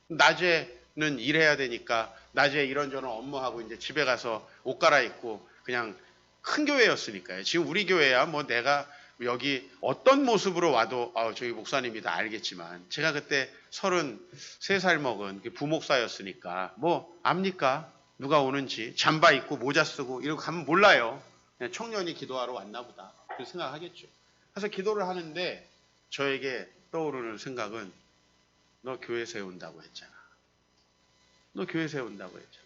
낮에는 일해야 되니까 낮에 이런저런 업무하고 이제 집에 가서 옷 갈아입고 그냥 큰 교회였으니까요. 지금 우리 교회야 내가 여기 어떤 모습으로 와도 저기 목사님이 다 알겠지만 제가 그때 33살 먹은 부목사였으니까 압니까? 누가 오는지 잠바 입고 모자 쓰고 이러고 가면 몰라요. 그냥 청년이 기도하러 왔나 보다. 그렇게 생각하겠죠. 그래서 기도를 하는데 저에게 떠오르는 생각은 너 교회 세운다고 했잖아. 너 교회 세운다고 했잖아.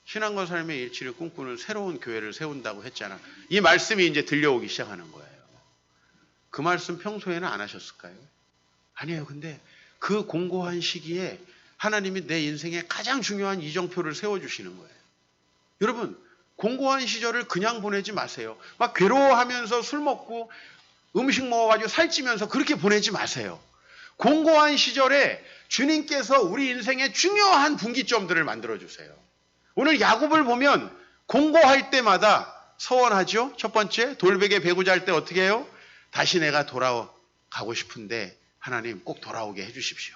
신앙과 삶의 일치를 꿈꾸는 새로운 교회를 세운다고 했잖아. 이 말씀이 이제 들려오기 시작하는 거예요. 그 말씀 평소에는 안 하셨을까요? 아니에요. 근데 그 공고한 시기에 하나님이 내 인생에 가장 중요한 이정표를 세워주시는 거예요. 여러분, 공고한 시절을 그냥 보내지 마세요. 막 괴로워하면서 술 먹고 음식 먹어가지고 살찌면서 그렇게 보내지 마세요. 공고한 시절에 주님께서 우리 인생의 중요한 분기점들을 만들어주세요. 오늘 야곱을 보면 공고할 때마다 서원하죠. 첫 번째, 돌베개 베고 잘 때 어떻게 해요? 다시 내가 돌아가고 싶은데 하나님 꼭 돌아오게 해주십시오.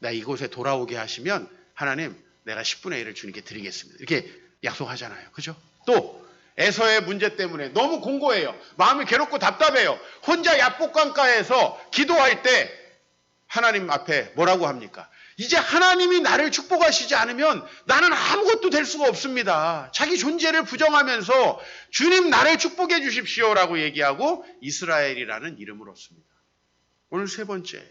나 이곳에 돌아오게 하시면 하나님 내가 10분의 1을 주님께 드리겠습니다. 이렇게 약속하잖아요. 그죠? 또 에서의 문제 때문에 너무 공고해요. 마음이 괴롭고 답답해요. 혼자 약복강가에서 기도할 때 하나님 앞에 뭐라고 합니까? 이제 하나님이 나를 축복하시지 않으면 나는 아무것도 될 수가 없습니다. 자기 존재를 부정하면서 주님 나를 축복해 주십시오라고 얘기하고 이스라엘이라는 이름을 얻습니다. 오늘 세 번째,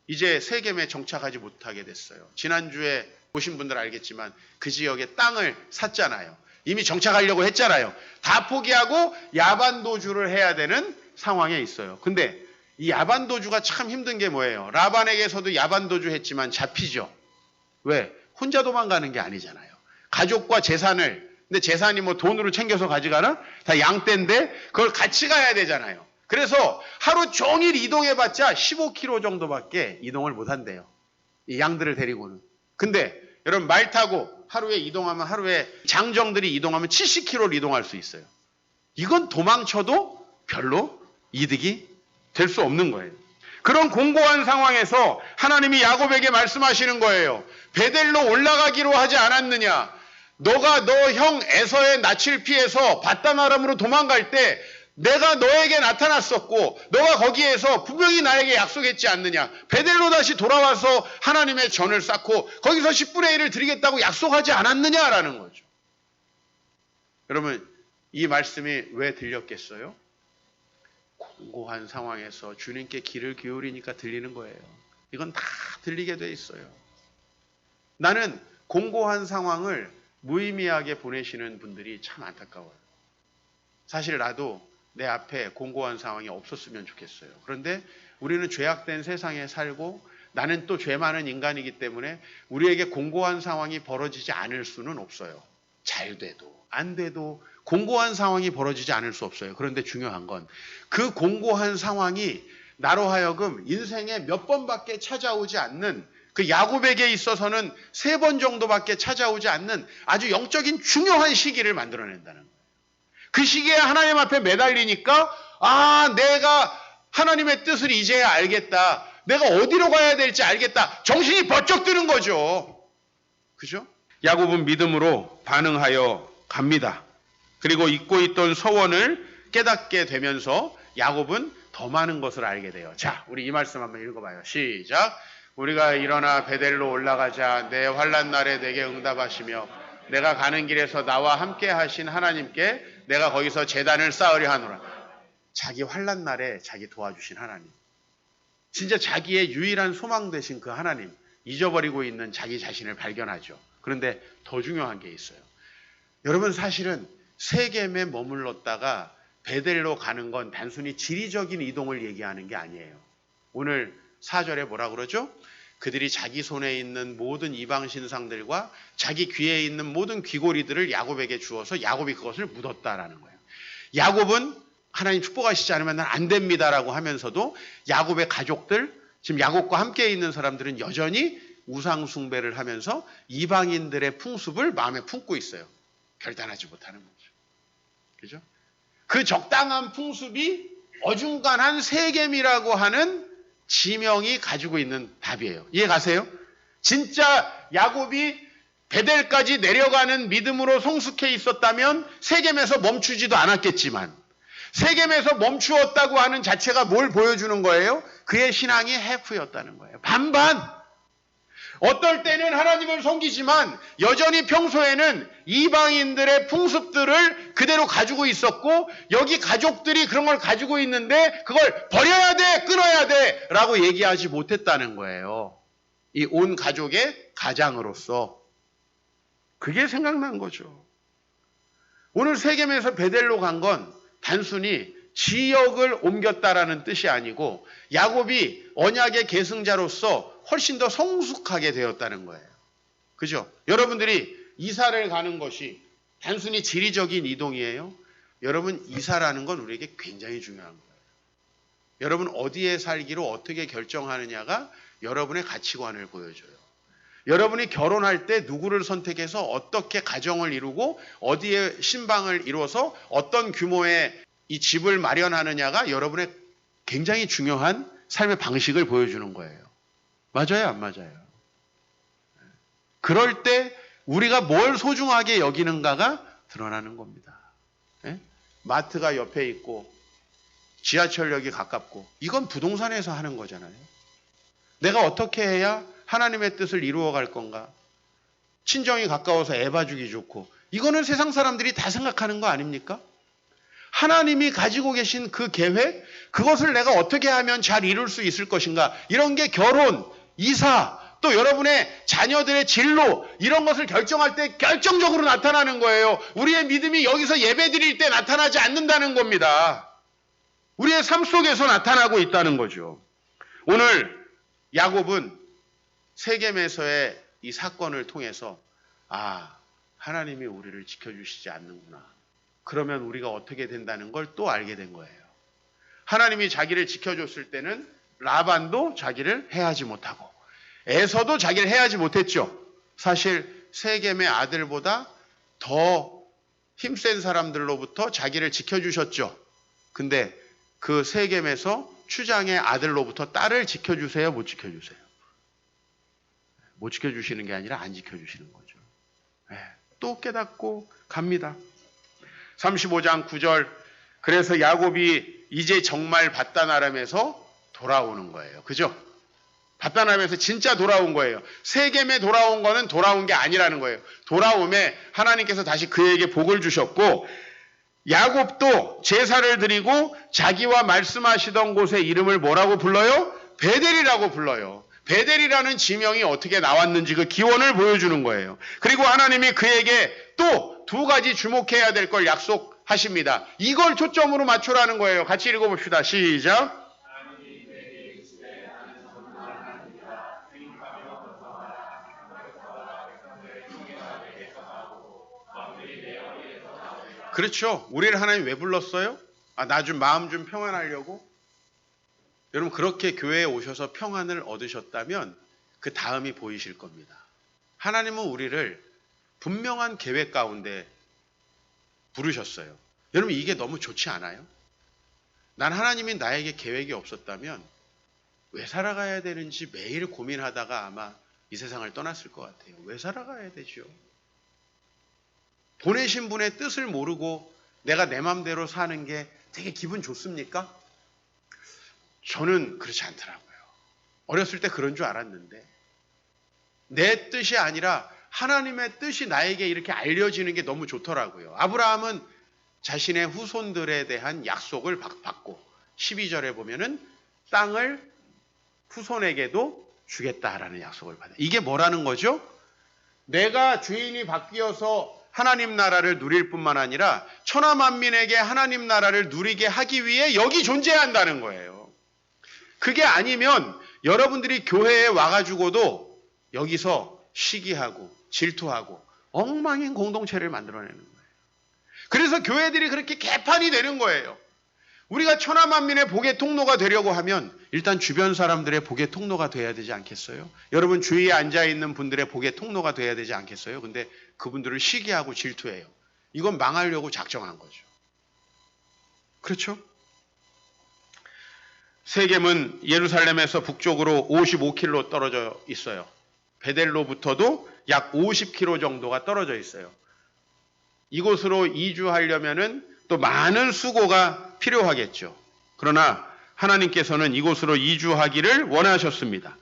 이제 세겜에 정착하지 못하게 됐어요. 지난주에 보신 분들 알겠지만 그 지역에 땅을 샀잖아요. 이미 정착하려고 했잖아요. 다 포기하고 야반도주를 해야 되는 상황에 있어요. 근데 이 야반도주가 참 힘든 게 뭐예요? 라반에게서도 야반도주 했지만 잡히죠. 왜? 혼자 도망가는 게 아니잖아요. 가족과 재산을, 근데 재산이 돈으로 챙겨서 가져가나? 다 양떼인데 그걸 같이 가야 되잖아요. 그래서 하루 종일 이동해봤자 15km 정도밖에 이동을 못 한대요. 이 양들을 데리고는. 근데 여러분 말 타고 하루에 이동하면 하루에 장정들이 이동하면 70km를 이동할 수 있어요. 이건 도망쳐도 별로 이득이 될 수 없는 거예요. 그런 공고한 상황에서 하나님이 야곱에게 말씀하시는 거예요. 베델로 올라가기로 하지 않았느냐? 너가 너 형 에서의 낯을 피해서 바단 아람으로 도망갈 때 내가 너에게 나타났었고 너가 거기에서 분명히 나에게 약속했지 않느냐? 베델로 다시 돌아와서 하나님의 전을 쌓고 거기서 10분의 1을 드리겠다고 약속하지 않았느냐라는 거죠. 여러분, 이 말씀이 왜 들렸겠어요? 공고한 상황에서 주님께 귀를 기울이니까 들리는 거예요. 이건 다 들리게 돼 있어요. 나는 공고한 상황을 무의미하게 보내시는 분들이 참 안타까워요. 사실 나도 내 앞에 공고한 상황이 없었으면 좋겠어요. 그런데 우리는 죄악된 세상에 살고 나는 또 죄 많은 인간이기 때문에 우리에게 공고한 상황이 벌어지지 않을 수는 없어요. 잘 돼도 안 돼도 공고한 상황이 벌어지지 않을 수 없어요. 그런데 중요한 건 그 공고한 상황이 나로 하여금 인생에 몇 번밖에 찾아오지 않는, 그 야곱에게 있어서는 3번 정도밖에 찾아오지 않는 아주 영적인 중요한 시기를 만들어낸다는 거예요. 그 시기에 하나님 앞에 매달리니까 내가 하나님의 뜻을 이제야 알겠다. 내가 어디로 가야 될지 알겠다. 정신이 번쩍 드는 거죠. 그죠? 야곱은 믿음으로 반응하여 갑니다. 그리고 잊고 있던 소원을 깨닫게 되면서 야곱은 더 많은 것을 알게 돼요. 자, 우리 이 말씀 한번 읽어봐요. 시작. 우리가 일어나 베델로 올라가자. 내 환난 날에 내게 응답하시며 내가 가는 길에서 나와 함께 하신 하나님께 내가 거기서 제단을 쌓으려 하노라. 자기 환난 날에 자기 도와주신 하나님. 진짜 자기의 유일한 소망 되신 그 하나님. 잊어버리고 있는 자기 자신을 발견하죠. 그런데 더 중요한 게 있어요. 여러분, 사실은 세겜에 머물렀다가 베델로 가는 건 단순히 지리적인 이동을 얘기하는 게 아니에요. 오늘 4절에 뭐라 그러죠? 그들이 자기 손에 있는 모든 이방 신상들과 자기 귀에 있는 모든 귀고리들을 야곱에게 주어서 야곱이 그것을 묻었다라는 거예요. 야곱은 하나님 축복하시지 않으면 난 안 됩니다라고 하면서도 야곱의 가족들, 지금 야곱과 함께 있는 사람들은 여전히 우상 숭배를 하면서 이방인들의 풍습을 마음에 품고 있어요. 결단하지 못하는 거죠. 그죠? 그 적당한 풍습이 어중간한 세겜이라고 하는 지명이 가지고 있는 답이에요. 이해 가세요? 진짜 야곱이 베델까지 내려가는 믿음으로 성숙해 있었다면 세겜에서 멈추지도 않았겠지만, 세겜에서 멈추었다고 하는 자체가 뭘 보여주는 거예요? 그의 신앙이 해프였다는 거예요. 반반. 어떨 때는 하나님을 섬기지만 여전히 평소에는 이방인들의 풍습들을 그대로 가지고 있었고, 여기 가족들이 그런 걸 가지고 있는데 그걸 버려야 돼, 끊어야 돼 라고 얘기하지 못했다는 거예요. 이 온 가족의 가장으로서. 그게 생각난 거죠. 오늘 세겜에서 베델로 간 건 단순히 지역을 옮겼다라는 뜻이 아니고 야곱이 언약의 계승자로서 훨씬 더 성숙하게 되었다는 거예요. 그죠? 여러분들이 이사를 가는 것이 단순히 지리적인 이동이에요. 여러분, 이사라는 건 우리에게 굉장히 중요한 거예요. 여러분 어디에 살기로 어떻게 결정하느냐가 여러분의 가치관을 보여줘요. 여러분이 결혼할 때 누구를 선택해서 어떻게 가정을 이루고 어디에 신방을 이루어서 어떤 규모의 이 집을 마련하느냐가 여러분의 굉장히 중요한 삶의 방식을 보여주는 거예요. 맞아요, 안 맞아요? 그럴 때 우리가 뭘 소중하게 여기는가가 드러나는 겁니다. 마트가 옆에 있고 지하철역이 가깝고 이건 부동산에서 하는 거잖아요. 내가 어떻게 해야 하나님의 뜻을 이루어 갈 건가? 친정이 가까워서 애 봐주기 좋고, 이거는 세상 사람들이 다 생각하는 거 아닙니까? 하나님이 가지고 계신 그 계획, 그것을 내가 어떻게 하면 잘 이룰 수 있을 것인가? 이런 게 결혼, 이사, 또 여러분의 자녀들의 진로, 이런 것을 결정할 때 결정적으로 나타나는 거예요. 우리의 믿음이 여기서 예배 드릴 때 나타나지 않는다는 겁니다. 우리의 삶 속에서 나타나고 있다는 거죠. 오늘 야곱은 세겜에서의 이 사건을 통해서 하나님이 우리를 지켜주시지 않는구나. 그러면 우리가 어떻게 된다는 걸 또 알게 된 거예요. 하나님이 자기를 지켜줬을 때는 라반도 자기를 해하지 못하고 에서도 자기를 해하지 못했죠. 사실 세겜의 아들보다 더 힘센 사람들로부터 자기를 지켜주셨죠. 근데 그 세겜에서 추장의 아들로부터 딸을 지켜주세요, 못 지켜주세요? 못 지켜주시는 게 아니라 안 지켜주시는 거죠. 또 깨닫고 갑니다. 35장 9절. 그래서 야곱이 이제 정말 밧단아람에서 돌아오는 거예요. 그죠? 밧단아람에서 진짜 돌아온 거예요. 세겜에 돌아온 거는 돌아온 게 아니라는 거예요. 돌아옴에 하나님께서 다시 그에게 복을 주셨고, 야곱도 제사를 드리고 자기와 말씀하시던 곳의 이름을 뭐라고 불러요? 베델이라고 불러요. 베델이라는 지명이 어떻게 나왔는지 그 기원을 보여주는 거예요. 그리고 하나님이 그에게 또 2가지 주목해야 될 걸 약속하십니다. 이걸 초점으로 맞추라는 거예요. 같이 읽어봅시다. 시작. 그렇죠. 우리를 하나님 왜 불렀어요? 나 좀 마음 좀 평안하려고? 여러분 그렇게 교회에 오셔서 평안을 얻으셨다면 그 다음이 보이실 겁니다. 하나님은 우리를 분명한 계획 가운데 부르셨어요. 여러분 이게 너무 좋지 않아요? 난 하나님이 나에게 계획이 없었다면 왜 살아가야 되는지 매일 고민하다가 아마 이 세상을 떠났을 것 같아요. 왜 살아가야 되죠? 보내신 분의 뜻을 모르고 내가 내 맘대로 사는 게 되게 기분 좋습니까? 저는 그렇지 않더라고요. 어렸을 때 그런 줄 알았는데 내 뜻이 아니라 하나님의 뜻이 나에게 이렇게 알려지는 게 너무 좋더라고요. 아브라함은 자신의 후손들에 대한 약속을 받고 12절에 보면은 땅을 후손에게도 주겠다라는 약속을 받아요. 이게 뭐라는 거죠? 내가 주인이 바뀌어서 하나님 나라를 누릴 뿐만 아니라 천하 만민에게 하나님 나라를 누리게 하기 위해 여기 존재한다는 거예요. 그게 아니면 여러분들이 교회에 와가지고도 여기서 시기하고 질투하고 엉망인 공동체를 만들어내는 거예요. 그래서 교회들이 그렇게 개판이 되는 거예요. 우리가 천하 만민의 복의 통로가 되려고 하면 일단 주변 사람들의 복의 통로가 돼야 되지 않겠어요? 여러분 주위에 앉아있는 분들의 복의 통로가 돼야 되지 않겠어요? 근데 그분들을 시기하고 질투해요. 이건 망하려고 작정한 거죠. 그렇죠? 세겜은 예루살렘에서 북쪽으로 55km 떨어져 있어요. 베델로부터도 약 50km 정도가 떨어져 있어요. 이곳으로 이주하려면은 또 많은 수고가 필요하겠죠. 그러나 하나님께서는 이곳으로 이주하기를 원하셨습니다.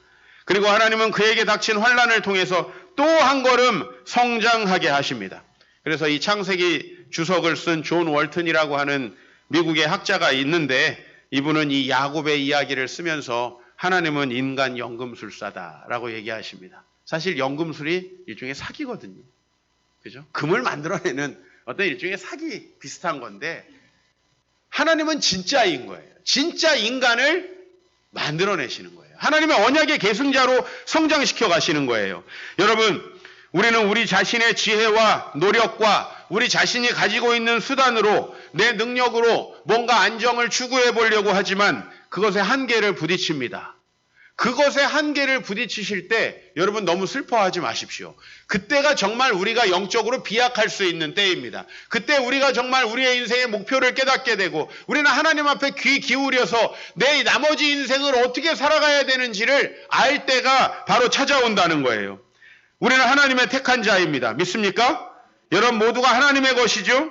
그리고 하나님은 그에게 닥친 환난을 통해서 또 한 걸음 성장하게 하십니다. 그래서 이 창세기 주석을 쓴 존 월튼이라고 하는 미국의 학자가 있는데 이분은 이 야곱의 이야기를 쓰면서 하나님은 인간 연금술사다라고 얘기하십니다. 사실 연금술이 일종의 사기거든요. 그죠? 금을 만들어내는 어떤 일종의 사기 비슷한 건데 하나님은 진짜인 거예요. 진짜 인간을 만들어내시는 거예요. 하나님의 언약의 계승자로 성장시켜 가시는 거예요. 여러분, 우리는 우리 자신의 지혜와 노력과 우리 자신이 가지고 있는 수단으로 내 능력으로 뭔가 안정을 추구해 보려고 하지만 그것에 한계를 부딪힙니다. 그것에 한계를 부딪히실 때 여러분 너무 슬퍼하지 마십시오. 그때가 정말 우리가 영적으로 비약할 수 있는 때입니다. 그때 우리가 정말 우리의 인생의 목표를 깨닫게 되고 우리는 하나님 앞에 귀 기울여서 내 나머지 인생을 어떻게 살아가야 되는지를 알 때가 바로 찾아온다는 거예요. 우리는 하나님의 택한 자입니다. 믿습니까? 여러분 모두가 하나님의 것이죠.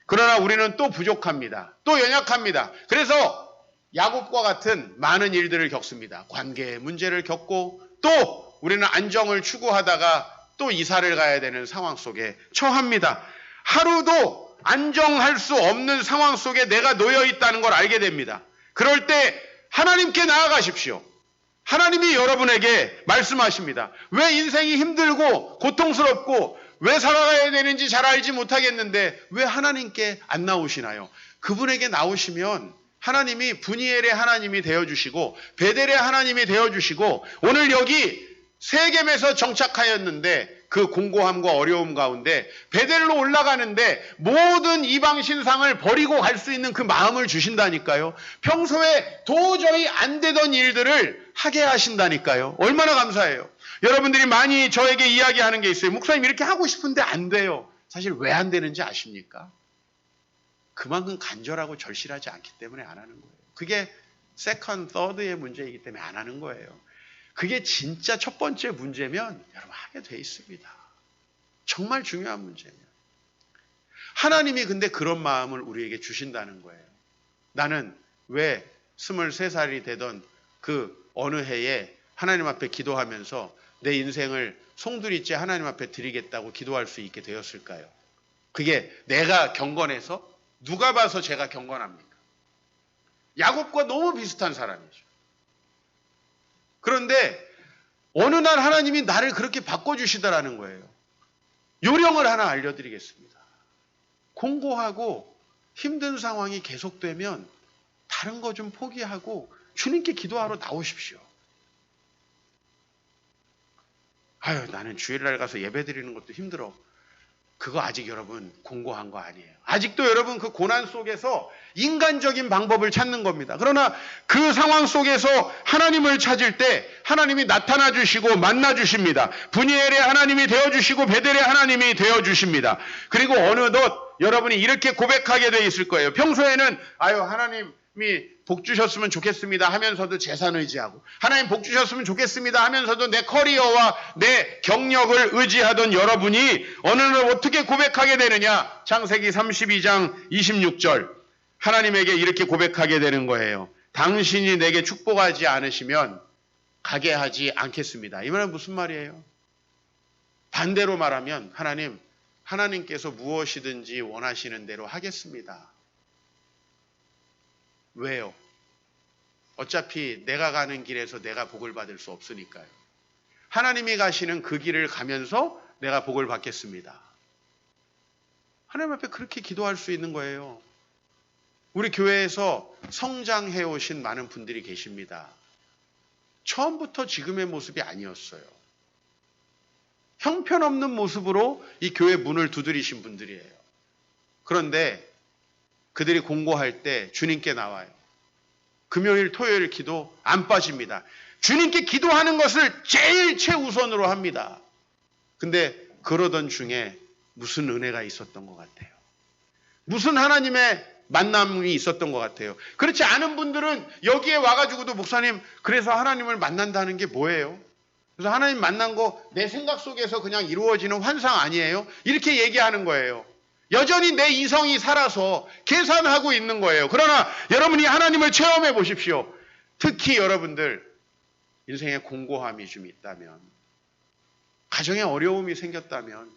그러나 우리는 또 부족합니다. 또 연약합니다. 그래서 야곱과 같은 많은 일들을 겪습니다. 관계의 문제를 겪고 또 우리는 안정을 추구하다가 또 이사를 가야 되는 상황 속에 처합니다. 하루도 안정할 수 없는 상황 속에 내가 놓여 있다는 걸 알게 됩니다. 그럴 때 하나님께 나아가십시오. 하나님이 여러분에게 말씀하십니다. 왜 인생이 힘들고 고통스럽고 왜 살아가야 되는지 잘 알지 못하겠는데 왜 하나님께 안 나오시나요? 그분에게 나오시면 하나님이 분이엘의 하나님이 되어주시고 베델의 하나님이 되어주시고 오늘 여기 세겜에서 정착하였는데 그 공고함과 어려움 가운데 베델로 올라가는데 모든 이방 신상을 버리고 갈 수 있는 그 마음을 주신다니까요. 평소에 도저히 안 되던 일들을 하게 하신다니까요. 얼마나 감사해요. 여러분들이 많이 저에게 이야기하는 게 있어요. 목사님 이렇게 하고 싶은데 안 돼요. 사실 왜 안 되는지 아십니까? 그만큼 간절하고 절실하지 않기 때문에 안 하는 거예요. 그게 세컨드, 서드의 문제이기 때문에 안 하는 거예요. 그게 진짜 첫 번째 문제면 여러분 하게 돼 있습니다. 정말 중요한 문제면. 하나님이 근데 그런 마음을 우리에게 주신다는 거예요. 나는 왜 23살이 되던 그 어느 해에 하나님 앞에 기도하면서 내 인생을 송두리째 하나님 앞에 드리겠다고 기도할 수 있게 되었을까요? 그게 내가 경건해서? 누가 봐서 제가 경건합니까? 야곱과 너무 비슷한 사람이죠. 그런데 어느 날 하나님이 나를 그렇게 바꿔주시더라는 거예요. 요령을 하나 알려드리겠습니다. 공고하고 힘든 상황이 계속되면 다른 거 좀 포기하고 주님께 기도하러 나오십시오. 아유, 나는 주일날 가서 예배 드리는 것도 힘들어. 그거 아직 여러분 공고한 거 아니에요. 아직도 여러분 그 고난 속에서 인간적인 방법을 찾는 겁니다. 그러나 그 상황 속에서 하나님을 찾을 때 하나님이 나타나 주시고 만나 주십니다. 분이엘의 하나님이 되어 주시고 베델의 하나님이 되어 주십니다. 그리고 어느덧 여러분이 이렇게 고백하게 돼 있을 거예요. 평소에는 아유 하나님이 복 주셨으면 좋겠습니다 하면서도 재산 의지하고, 하나님 복 주셨으면 좋겠습니다 하면서도 내 커리어와 내 경력을 의지하던 여러분이 어느 날 어떻게 고백하게 되느냐. 창세기 32장 26절 하나님에게 이렇게 고백하게 되는 거예요. 당신이 내게 축복하지 않으시면 가게 하지 않겠습니다. 이 말은 무슨 말이에요? 반대로 말하면 하나님께서 무엇이든지 원하시는 대로 하겠습니다. 왜요? 어차피 내가 가는 길에서 내가 복을 받을 수 없으니까요. 하나님이 가시는 그 길을 가면서 내가 복을 받겠습니다. 하나님 앞에 그렇게 기도할 수 있는 거예요. 우리 교회에서 성장해 오신 많은 분들이 계십니다. 처음부터 지금의 모습이 아니었어요. 형편없는 모습으로 이 교회 문을 두드리신 분들이에요. 그런데 그들이 공고할 때 주님께 나와요. 금요일, 토요일 기도 안 빠집니다. 주님께 기도하는 것을 제일 최우선으로 합니다. 근데 그러던 중에 무슨 은혜가 있었던 것 같아요. 무슨 하나님의 만남이 있었던 것 같아요. 그렇지 않은 분들은 여기에 와가지고도 목사님 그래서 하나님을 만난다는 게 뭐예요? 그래서 하나님 만난 거 내 생각 속에서 그냥 이루어지는 환상 아니에요? 이렇게 얘기하는 거예요. 여전히 내 이성이 살아서 계산하고 있는 거예요. 그러나 여러분이 하나님을 체험해 보십시오. 특히 여러분들 인생에 공고함이 좀 있다면, 가정에 어려움이 생겼다면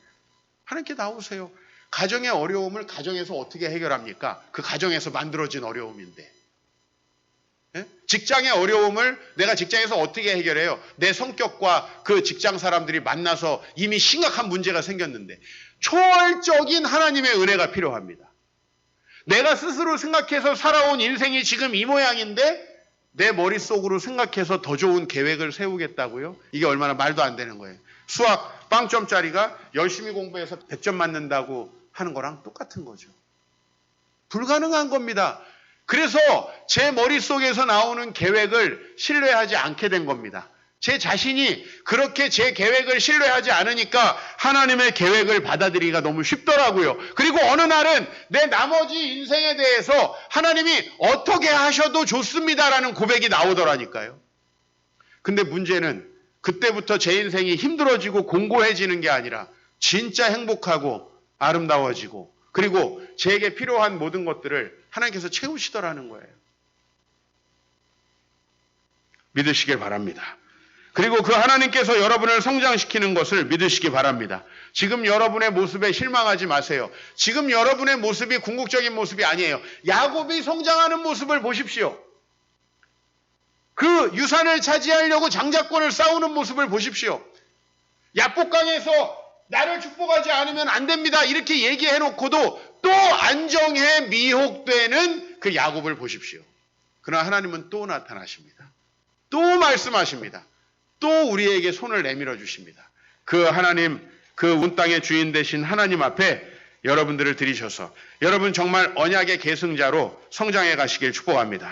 하나님께 나오세요. 가정의 어려움을 가정에서 어떻게 해결합니까? 그 가정에서 만들어진 어려움인데. 예? 직장의 어려움을 내가 직장에서 어떻게 해결해요? 내 성격과 그 직장 사람들이 만나서 이미 심각한 문제가 생겼는데 초월적인 하나님의 은혜가 필요합니다. 내가 스스로 생각해서 살아온 인생이 지금 이 모양인데 내 머릿속으로 생각해서 더 좋은 계획을 세우겠다고요? 이게 얼마나 말도 안 되는 거예요. 수학 빵점짜리가 열심히 공부해서 100점 맞는다고 하는 거랑 똑같은 거죠. 불가능한 겁니다. 그래서 제 머릿속에서 나오는 계획을 신뢰하지 않게 된 겁니다. 제 자신이 그렇게 제 계획을 신뢰하지 않으니까 하나님의 계획을 받아들이기가 너무 쉽더라고요. 그리고 어느 날은 내 나머지 인생에 대해서 하나님이 어떻게 하셔도 좋습니다라는 고백이 나오더라니까요. 근데 문제는 그때부터 제 인생이 힘들어지고 공고해지는 게 아니라 진짜 행복하고 아름다워지고, 그리고 제게 필요한 모든 것들을 하나님께서 채우시더라는 거예요. 믿으시길 바랍니다. 그리고 그 하나님께서 여러분을 성장시키는 것을 믿으시기 바랍니다. 지금 여러분의 모습에 실망하지 마세요. 지금 여러분의 모습이 궁극적인 모습이 아니에요. 야곱이 성장하는 모습을 보십시오. 그 유산을 차지하려고 장자권을 싸우는 모습을 보십시오. 야복강에서 나를 축복하지 않으면 안 됩니다 이렇게 얘기해놓고도 또 안정해 미혹되는 그 야곱을 보십시오. 그러나 하나님은 또 나타나십니다. 또 말씀하십니다. 또 우리에게 손을 내밀어 주십니다. 그 하나님, 그 온 땅의 주인 되신 하나님 앞에 여러분들을 들이셔서 여러분 정말 언약의 계승자로 성장해 가시길 축복합니다.